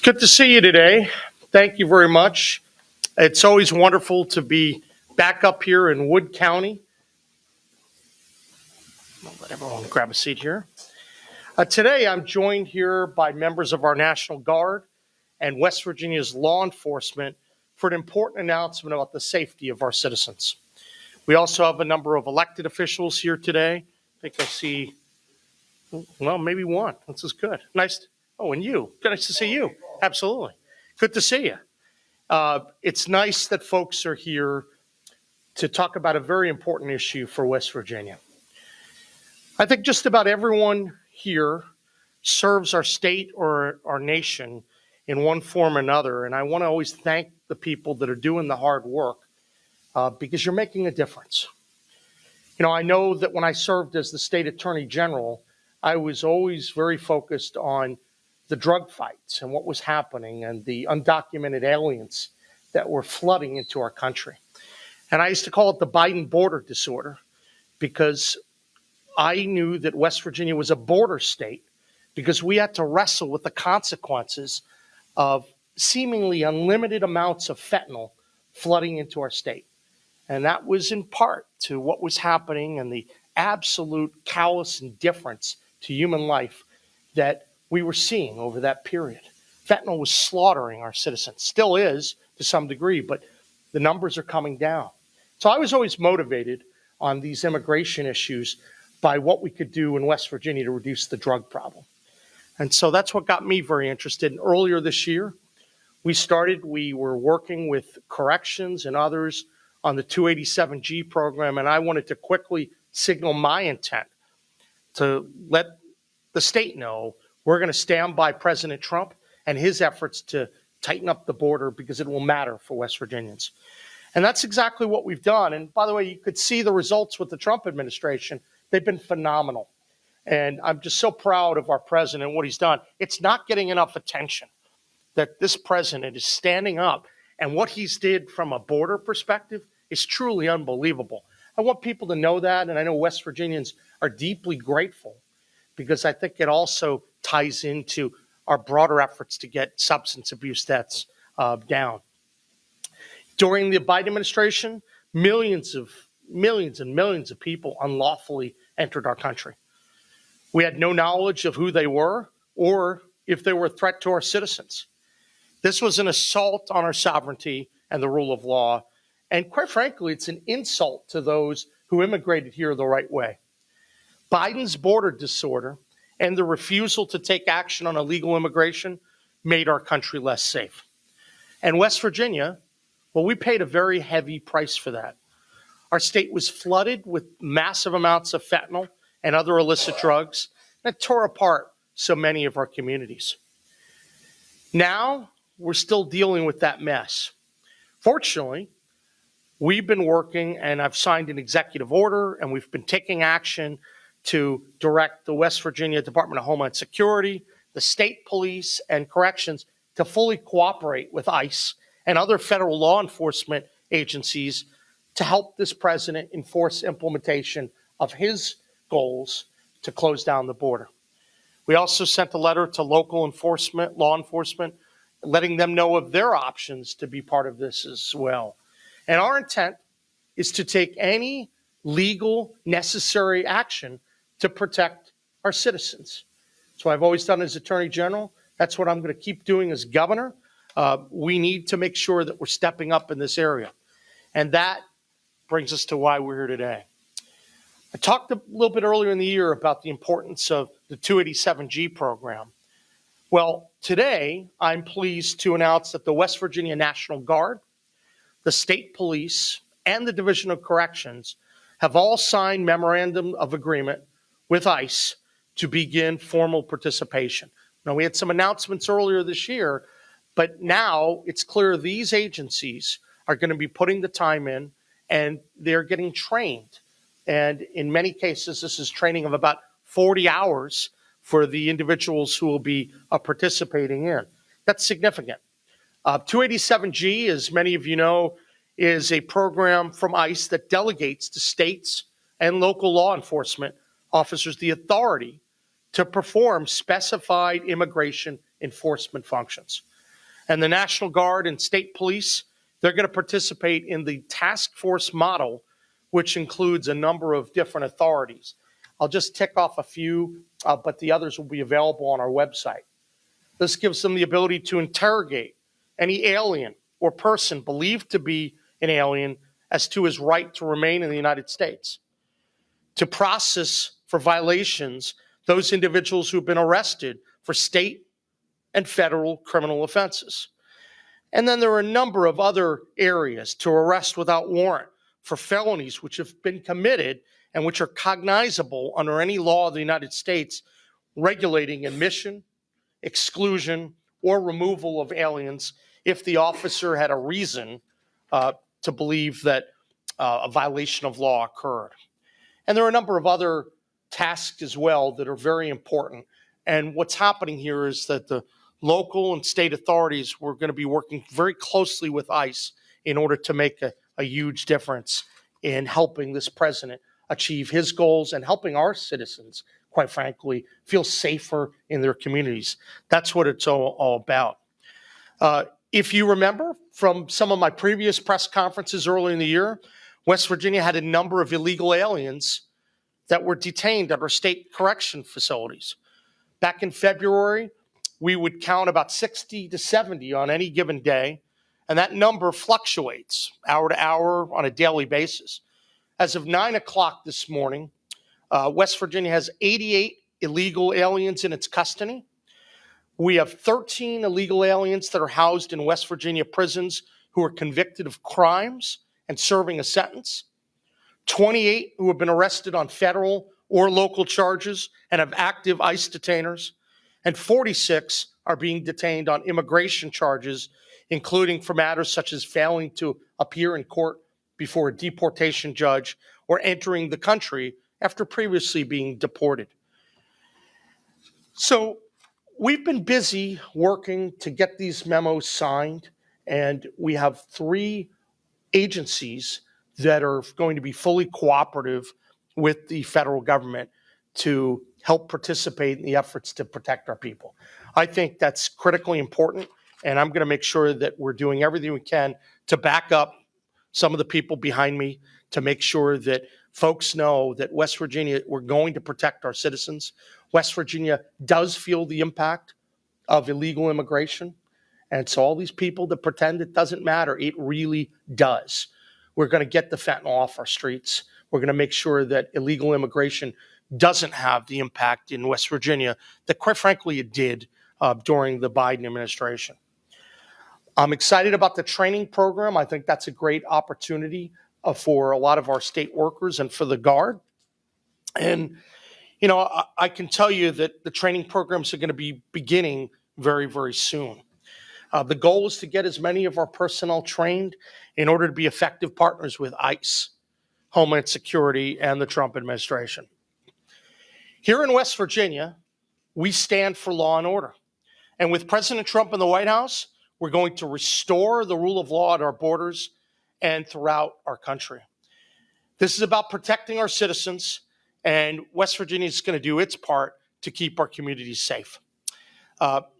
Good to see you today. Thank you very much. It's always wonderful to be back up here in Wood County. I'll let everyone grab a seat here. Today, I'm joined here by members of our National Guard and West Virginia's law enforcement for an important announcement about the safety of our citizens. We also have a number of elected officials here today. I think I see, well, maybe one. This is good. Nice. Oh, and you. Nice to see you. Absolutely. Good to see you. It's nice that folks are here to talk about a very important issue for West Virginia. I think just about everyone here serves our state or our nation in one form or another, and I want to always thank the people that are doing the hard work because you're making a difference. You know, I know that when I served as the state attorney general, I was always very focused on the drug fights and what was happening and the undocumented aliens that were flooding into our country. And I used to call it the Biden border disorder because I knew that West Virginia was a border state because we had to wrestle with the consequences of seemingly unlimited amounts of fentanyl flooding into our state. And that was in part to what was happening and the absolute callous indifference to human life that we were seeing over that period. Fentanyl was slaughtering our citizens, still is to some degree, but the numbers are coming down. So I was always motivated on these immigration issues by what we could do in West Virginia to reduce the drug problem. And so that's what got me very interested. And earlier this year, we were working with corrections and others on the 287G program, and I wanted to quickly signal my intent to let the state know we're going to stand by President Trump and his efforts to tighten up the border because it will matter for West Virginians. And that's exactly what we've done. And by the way, you could see the results with the Trump administration. They've been phenomenal. And I'm just so proud of our president and what he's done. It's not getting enough attention that this president is standing up, and what he's did from a border perspective is truly unbelievable. I want people to know that, and I know West Virginians are deeply grateful because I think it also ties into our broader efforts to get substance abuse deaths down. During the Biden administration, millions and millions of people unlawfully entered our country. We had no knowledge of who they were or if they were a threat to our citizens. This was an assault on our sovereignty and the rule of law. And quite frankly, it's an insult to those who immigrated here the right way. Biden's border disorder and the refusal to take action on illegal immigration made our country less safe. And West Virginia, well, we paid a very heavy price for that. Our state was flooded with massive amounts of fentanyl and other illicit drugs that tore apart so many of our communities. Now, we're still dealing with that mess. Fortunately, we've been working, and I've signed an executive order, and we've been taking action to direct the West Virginia Department of Homeland Security, the state police, and corrections to fully cooperate with ICE and other federal law enforcement agencies to help this president enforce implementation of his goals to close down the border. We also sent a letter to local law enforcement, letting them know of their options to be part of this as well. And our intent is to take any legal necessary action to protect our citizens. So I've always done as Attorney General. That's what I'm going to keep doing as governor. We need to make sure that we're stepping up in this area. And that brings us to why we're here today. I talked a little bit earlier in the year about the importance of the 287G program. Well, today I'm pleased to announce that the West Virginia National Guard, the state police, and the Division of Corrections have all signed memorandum of agreement with ICE to begin formal participation. Now, we had some announcements earlier this year, but now it's clear these agencies are going to be putting the time in and they're getting trained. And in many cases, this is training of about 40 hours for the individuals who will be participating in. That's significant. 287G, as many of you know, is a program from ICE that delegates to states and local law enforcement officers the authority to perform specified immigration enforcement functions. And the National Guard and state police, they're going to participate in the task force model, which includes a number of different authorities. I'll just tick off a few, but the others will be available on our website. This gives them the ability to interrogate any alien or person believed to be an alien as to his right to remain in the United States, to process for violations those individuals who've been arrested for state and federal criminal offenses. And then there are a number of other areas to arrest without warrant for felonies which have been committed and which are cognizable under any law of the United States regulating admission, exclusion, or removal of aliens if the officer had a reason to believe that a violation of law occurred. And there are a number of other tasks as well that are very important. And what's happening here is that the local and state authorities were going to be working very closely with ICE in order to make a huge difference in helping this president achieve his goals and helping our citizens, quite frankly, feel safer in their communities. That's what it's all about. If you remember from some of my previous press conferences early in the year, West Virginia had a number of illegal aliens that were detained at our state correction facilities. Back in February, we would count about 60 to 70 on any given day, and that number fluctuates hour to hour on a daily basis. As of 9 o'clock this morning, West Virginia has 88 illegal aliens in its custody. We have 13 illegal aliens that are housed in West Virginia prisons who are convicted of crimes and serving a sentence, 28 who have been arrested on federal or local charges and have active ICE detainers, and 46 are being detained on immigration charges, including for matters such as failing to appear in court before a deportation judge or entering the country after previously being deported. So we've been busy working to get these memos signed, and we have 3 agencies that are going to be fully cooperative with the federal government to help participate in the efforts to protect our people. I think that's critically important, and I'm going to make sure that we're doing everything we can to back up some of the people behind me to make sure that folks know that West Virginia, we're going to protect our citizens. West Virginia does feel the impact of illegal immigration. And so all these people that pretend it doesn't matter, it really does. We're going to get the fentanyl off our streets. We're going to make sure that illegal immigration doesn't have the impact in West Virginia that, quite frankly, it did during the Biden administration. I'm excited about the training program. I think that's a great opportunity for a lot of our state workers and for the Guard. And, you know, I can tell you that the training programs are going to be beginning very, very soon. The goal is to get as many of our personnel trained in order to be effective partners with ICE, Homeland Security, and the Trump administration. Here in West Virginia, we stand for law and order. And with President Trump in the White House, we're going to restore the rule of law at our borders and throughout our country. This is about protecting our citizens, and West Virginia is going to do its part to keep our communities safe.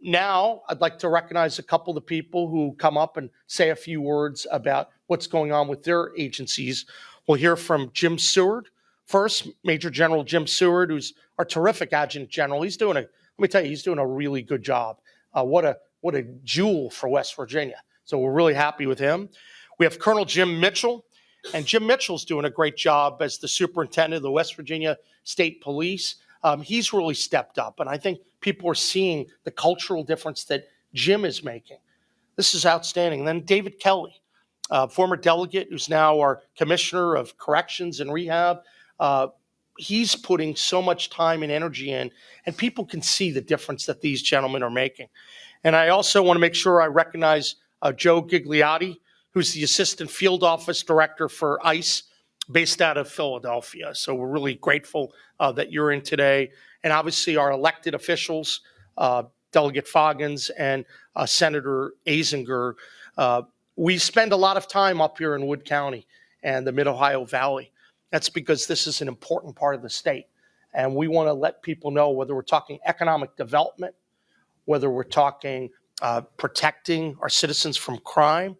Now, I'd like to recognize a couple of the people who come up and say a few words about what's going on with their agencies. We'll hear from Jim Seward first, Major General Jim Seward, who's our terrific Adjutant General. He's doing a really good job. What a jewel for West Virginia. So we're really happy with him. We have Colonel Jim Mitchell, and Jim Mitchell's doing a great job as the superintendent of the West Virginia State Police. He's really stepped up, and I think people are seeing the cultural difference that Jim is making. This is outstanding. And then David Kelly, former delegate who's now our Commissioner of Corrections and Rehab. He's putting so much time and energy in, and people can see the difference that these gentlemen are making. And I also want to make sure I recognize Joe Gigliotti, who's the Assistant Field Office Director for ICE, based out of Philadelphia. So we're really grateful that you're in today. And obviously our elected officials, Delegate Foggins and Senator Azinger. We spend a lot of time up here in Wood County and the Mid-Ohio Valley. That's because this is an important part of the state. And we want to let people know, whether we're talking economic development, whether we're talking protecting our citizens from crime,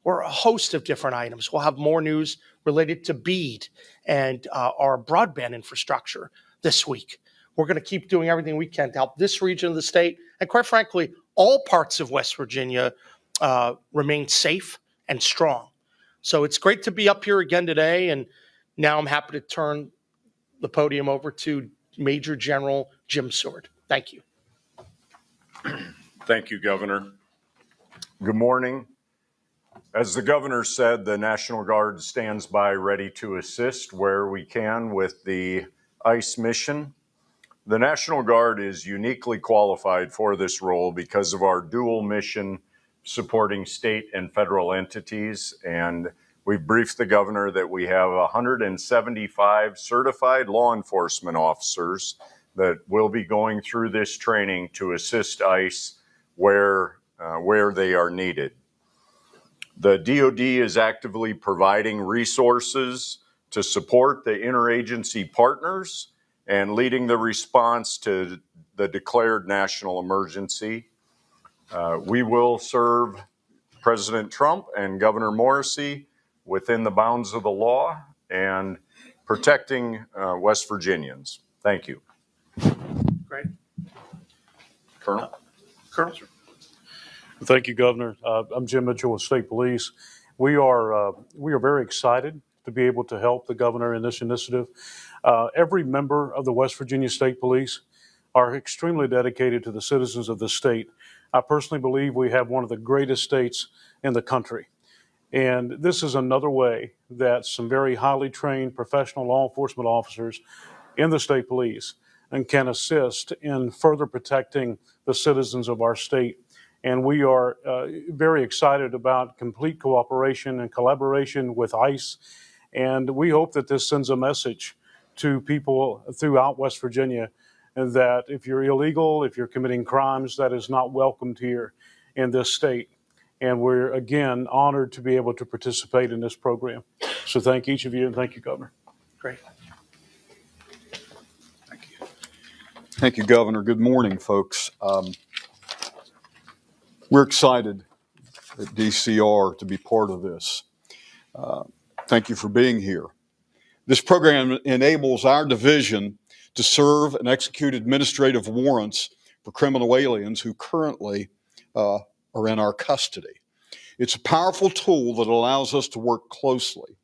or a host of different items. We'll have more news related to BEAD and our broadband infrastructure this week. We're going to keep doing everything we can to help this region of the state, and quite frankly, all parts of West Virginia remain safe and strong. So it's great to be up here again today, and now I'm happy to turn the podium over to Major General Jim Seward. Thank you. Thank you, Governor. Good morning. As the Governor said, the National Guard stands by ready to assist where we can with the ICE mission. The National Guard is uniquely qualified for this role because of our dual mission supporting state and federal entities. And we briefed the Governor that we have 175 certified law enforcement officers that will be going through this training to assist ICE where they are needed. The DoD is actively providing resources to support the interagency partners and leading the response to the declared national emergency. We will serve President Trump and Governor Morrisey within the bounds of the law and protecting West Virginians. Thank you. Great. Colonel. Colonel. Thank you, Governor. I'm Jim Mitchell with State Police. We are very excited to be able to help the Governor in this initiative. Every member of the West Virginia State Police are extremely dedicated to the citizens of the state. I personally believe we have one of the greatest states in the country. And this is another way that some very highly trained professional law enforcement officers in the state police and can assist in further protecting the citizens of our state. And we are very excited about complete cooperation and collaboration with ICE. And we hope that this sends a message to people throughout West Virginia that if you're illegal, if you're committing crimes, that is not welcomed here in this state. And we're, again, honored to be able to participate in this program. So thank each of you, and thank you, Governor. Great. Thank you. Thank you, Governor. Good morning, folks. We're excited at DCR to be part of this. Thank you for being here. This program enables our division to serve and execute administrative warrants for criminal aliens who currently are in our custody. It's a powerful tool that allows us to work closely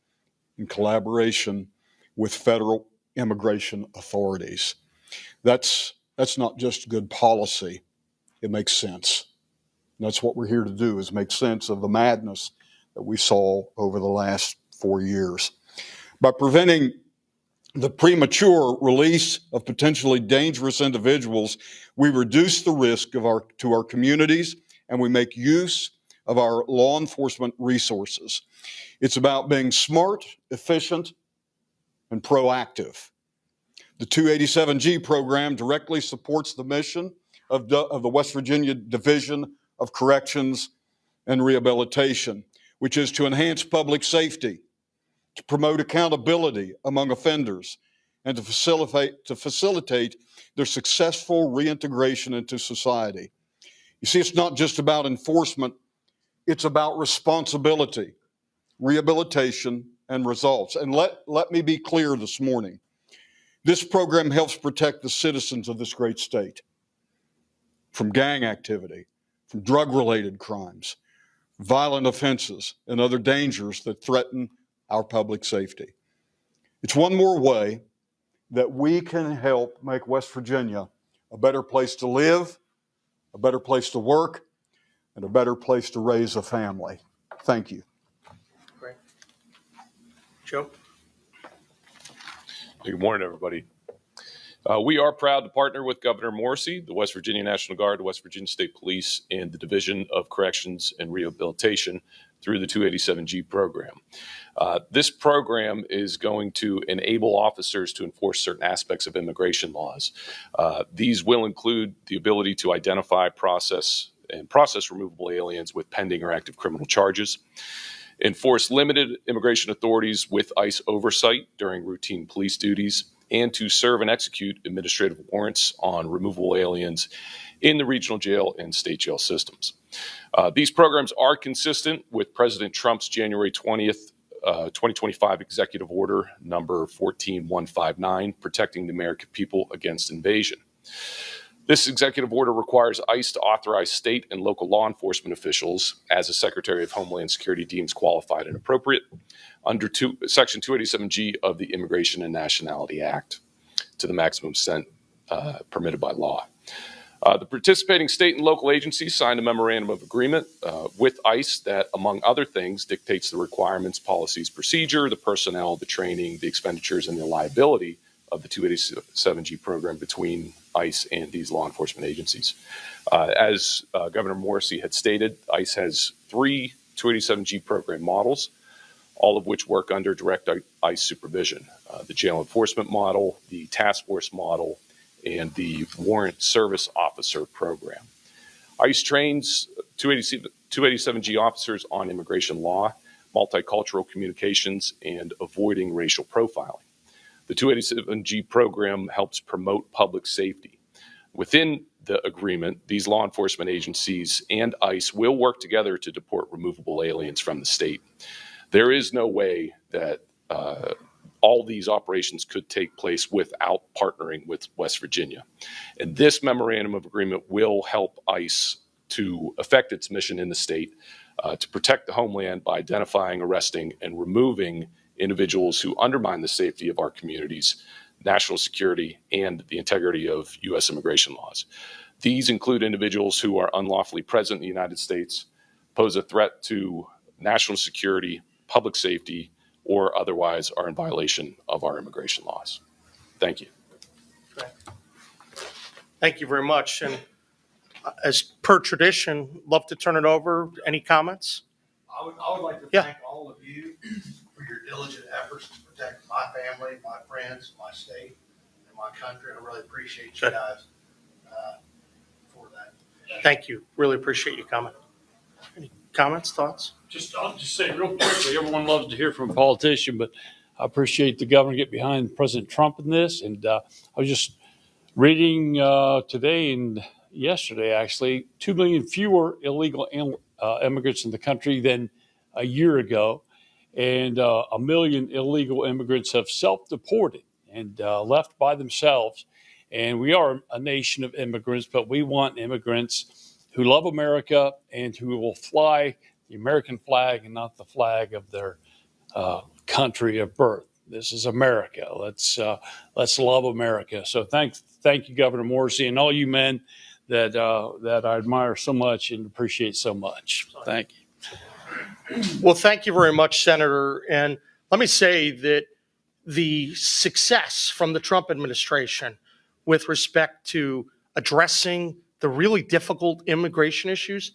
in collaboration with federal immigration authorities. That's not just good policy. It makes sense. And that's what we're here to do, is make sense of the madness that we saw over the last 4 years. By preventing the premature release of potentially dangerous individuals, we reduce the risk to our communities, and we make use of our law enforcement resources. It's about being smart, efficient, and proactive. The 287G program directly supports the mission of the West Virginia Division of Corrections and Rehabilitation, which is to enhance public safety, to promote accountability among offenders, and to facilitate their successful reintegration into society. You see, it's not just about enforcement, it's about responsibility, rehabilitation, and results. And let me be clear this morning. This program helps protect the citizens of this great state from gang activity, from drug-related crimes, violent offenses, and other dangers that threaten our public safety. It's one more way that we can help make West Virginia a better place to live, a better place to work, and a better place to raise a family. Thank you. Great. Joe? Good morning, everybody. We are proud to partner with Governor Morrisey, the West Virginia National Guard, the West Virginia State Police, and the Division of Corrections and Rehabilitation through the 287G program. This program is going to enable officers to enforce certain aspects of immigration laws. These will include the ability to identify, process removable aliens with pending or active criminal charges, enforce limited immigration authorities with ICE oversight during routine police duties, and to serve and execute administrative warrants on removable aliens in the regional jail and state jail systems. These programs are consistent with President Trump's January 20th, 2025 executive order number 14159, protecting the American people against invasion. This executive order requires ICE to authorize state and local law enforcement officials, as the Secretary of Homeland Security deems qualified and appropriate, under Section 287G of the Immigration and Nationality Act, to the maximum extent permitted by law. The participating state and local agencies signed a memorandum of agreement with ICE that, among other things, dictates the requirements, policies, procedure, the personnel, the training, the expenditures, and the liability of the 287G program between ICE and these law enforcement agencies. As Governor Morrisey had stated, ICE has 3 287G program models, all of which work under direct ICE supervision. The jail enforcement model, the task force model, and the warrant service officer program. ICE trains 287G officers on immigration law, multicultural communications, and avoiding racial profiling. The 287G program helps promote public safety. Within the agreement, these law enforcement agencies and ICE will work together to deport removable aliens from the state. There is no way that all these operations could take place without partnering with West Virginia. And this memorandum of agreement will help ICE to effect its mission in the state to protect the homeland by identifying, arresting, and removing individuals who undermine the safety of our communities, national security, and the integrity of U.S. immigration laws. These include individuals who are unlawfully present in the United States, pose a threat to national security, public safety, or otherwise are in violation of our immigration laws. Thank you. Thank you very much. And as per tradition, love to turn it over. Any comments? I would like to thank all of you for your diligent efforts to protect my family, my friends, my state, and my country. I really appreciate you guys for that. Thank you. Really appreciate you coming. Any comments, thoughts? I'll just say real quickly, everyone loves to hear from a politician, but I appreciate the governor get behind President Trump in this. And I was just reading today and yesterday, actually, 2 million fewer illegal immigrants in the country than a year ago. And 1 million illegal immigrants have self-deported and left by themselves. And we are a nation of immigrants, but we want immigrants who love America and who will fly the American flag and not the flag of their country of birth. This is America. Let's love America. So thank you, Governor Morrisey, and all you men that I admire so much and appreciate so much. Thank you. Well, thank you very much, Senator. And let me say that the success from the Trump administration with respect to addressing the really difficult immigration issues,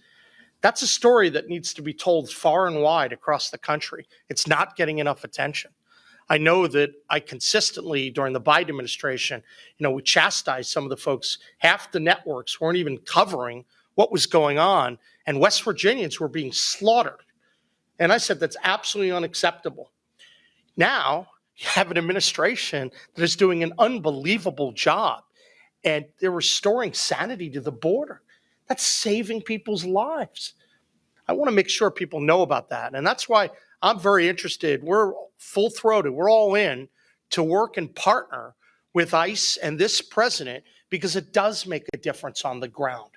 that's a story that needs to be told far and wide across the country. It's not getting enough attention. I know that I consistently, during the Biden administration, we chastised some of the folks. Half the networks weren't even covering what was going on, and West Virginians were being slaughtered. And I said, that's absolutely unacceptable. Now, you have an administration that is doing an unbelievable job, and they're restoring sanity to the border. That's saving people's lives. I want to make sure people know about that. And that's why I'm very interested. We're full-throated. We're all in to work and partner with ICE and this president because it does make a difference on the ground.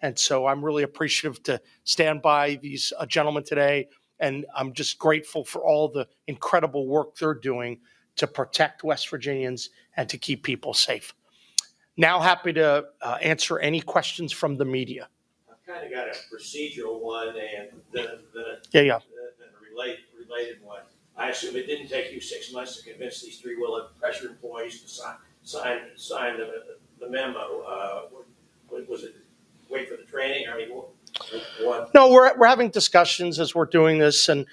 And so I'm really appreciative to stand by these gentlemen today. And I'm just grateful for all the incredible work they're doing to protect West Virginians and to keep people safe. Now happy to answer any questions from the media. I've kind of got a procedural one and then Yeah. a related one. I assume it didn't take you 6 months to convince these 3 Willow Pressure employees to sign the memo. Was it wait for the training? I mean, what? No, we're having discussions as we're doing this, and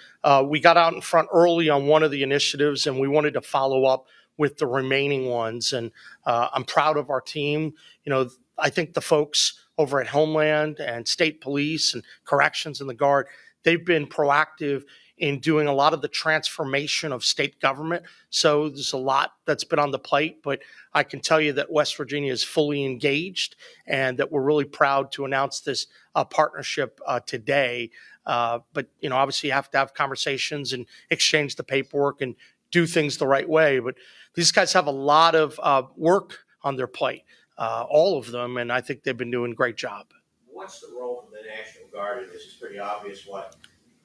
we got out in front early on one of the initiatives, and we wanted to follow up with the remaining ones. And I'm proud of our team. I think the folks over at Homeland and State Police and Corrections and the Guard, they've been proactive in doing a lot of the transformation of state government. So there's a lot that's been on the plate, but I can tell you that West Virginia is fully engaged and that we're really proud to announce this partnership today. But, obviously you have to have conversations and exchange the paperwork and do things the right way. But these guys have a lot of work on their plate, all of them, and I think they've been doing a great job. What's the role of the National Guard in this? It's pretty obvious what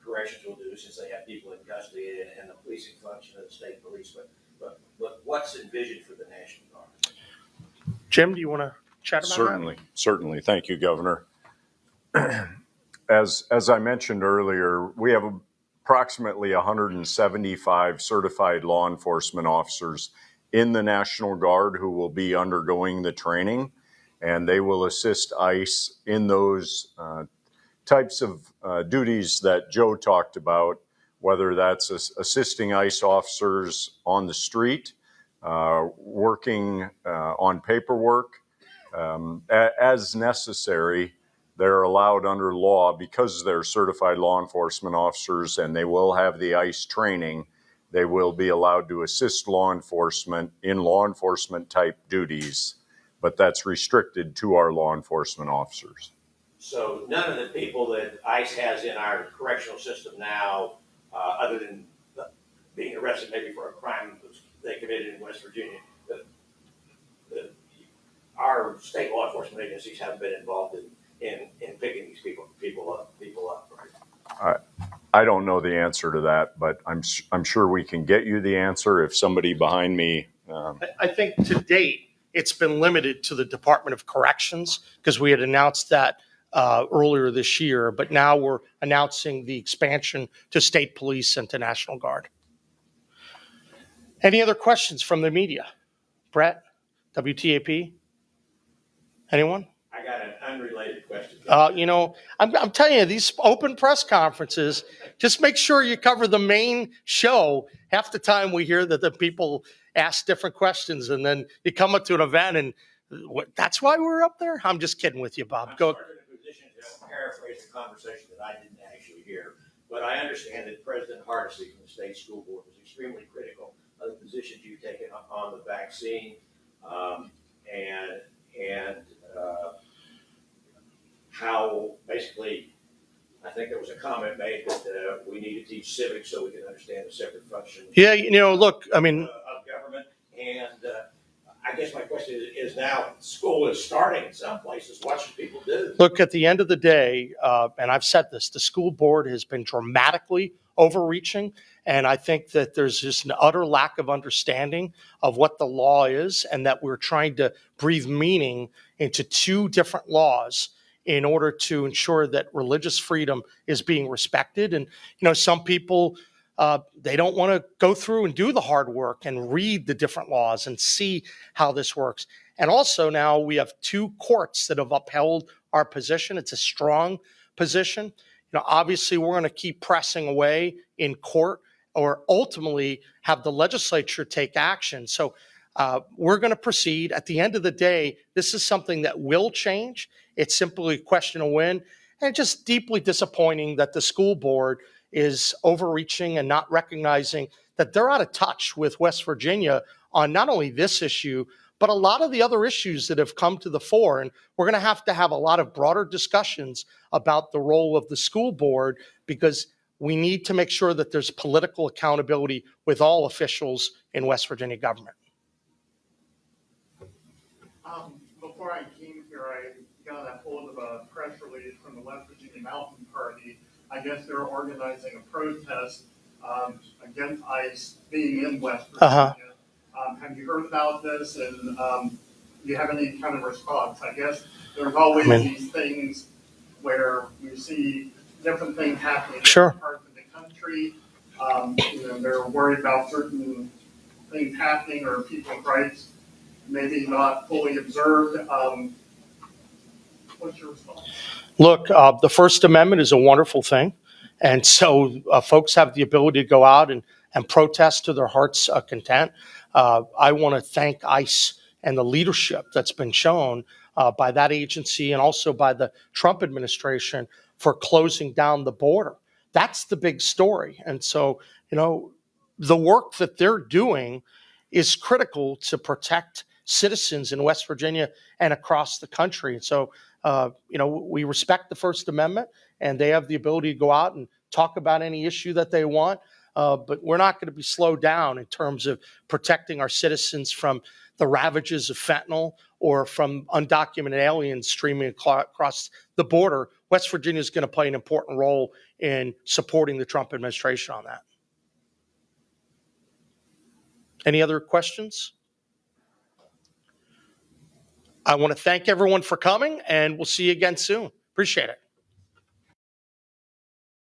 corrections will do since they have people in custody and the policing function of the state police. But what's envisioned for the National Guard? Jim, do you want to chat about Certainly, certainly. Thank you, Governor. As I mentioned earlier, we have approximately 175 certified law enforcement officers in the National Guard who will be undergoing the training, and they will assist ICE in those types of duties that Joe talked about, whether that's assisting ICE officers on the street, working on paperwork, as necessary. They're allowed under law, because they're certified law enforcement officers and they will have the ICE training, they will be allowed to assist law enforcement in law enforcement type duties, but that's restricted to our law enforcement officers. So none of the people that ICE has in our correctional system now, other than being arrested maybe for a crime they committed in West Virginia, our state law enforcement agencies haven't been involved in picking these people up, right? I don't know the answer to that, but I'm sure we can get you the answer if somebody behind me. I think to date, it's been limited to the Department of Corrections because we had announced that earlier this year, but now we're announcing the expansion to state police and to National Guard. Any other questions from the media? Brett, WTAP? Anyone? I got an unrelated question. I'm telling you, these open press conferences, just make sure you cover the main show. Half the time we hear that the people ask different questions, and then you come up to an event and that's why we're up there? I'm just kidding with you, Bob. Go. I'm sort of in a position to paraphrase the conversation that I didn't actually hear, but I understand that President Hardesty from the state school board was extremely critical of the positions you've taken on the vaccine, and how basically, I think there was a comment made that we need to teach civics so we can understand the separate functions. Yeah, look, I mean, of government, and I guess my question is now school is starting in some places. What should people do? Look, at the end of the day, and I've said this, the school board has been dramatically overreaching, and I think that there's just an utter lack of understanding of what the law is, and that we're trying to breathe meaning into two different laws in order to ensure that religious freedom is being respected. And, some people, they don't want to go through and do the hard work and read the different laws and see how this works. And also now we have two courts that have upheld our position. It's a strong position. Obviously we're going to keep pressing away in court or ultimately have the legislature take action. So we're going to proceed. At the end of the day, this is something that will change. It's simply a question of when, and just deeply disappointing that the school board is overreaching and not recognizing that they're out of touch with West Virginia on not only this issue, but a lot of the other issues that have come to the fore. And we're going to have a lot of broader discussions about the role of the school board, because we need to make sure that there's political accountability with all officials in West Virginia government. Before I came here, I got a hold of a press release from the West Virginia Mountain Party. I guess they're organizing a protest against ICE being in West Virginia. Have you heard about this, and do you have any kind of response? I guess there's always these things where you see different things happening in different parts of the country. They're worried about certain things happening or people's rights maybe not fully observed. What's your response? Look, the First Amendment is a wonderful thing. And so folks have the ability to go out and protest to their heart's content. I want to thank ICE and the leadership that's been shown by that agency and also by the Trump administration for closing down the border. That's the big story. And so, the work that they're doing is critical to protect citizens in West Virginia and across the country. And so, we respect the First Amendment, and they have the ability to go out and talk about any issue that they want. But we're not going to be slowed down in terms of protecting our citizens from the ravages of fentanyl or from undocumented aliens streaming across the border. West Virginia is going to play an important role in supporting the Trump administration on that. Any other questions? I want to thank everyone for coming, and we'll see you again soon. Appreciate it.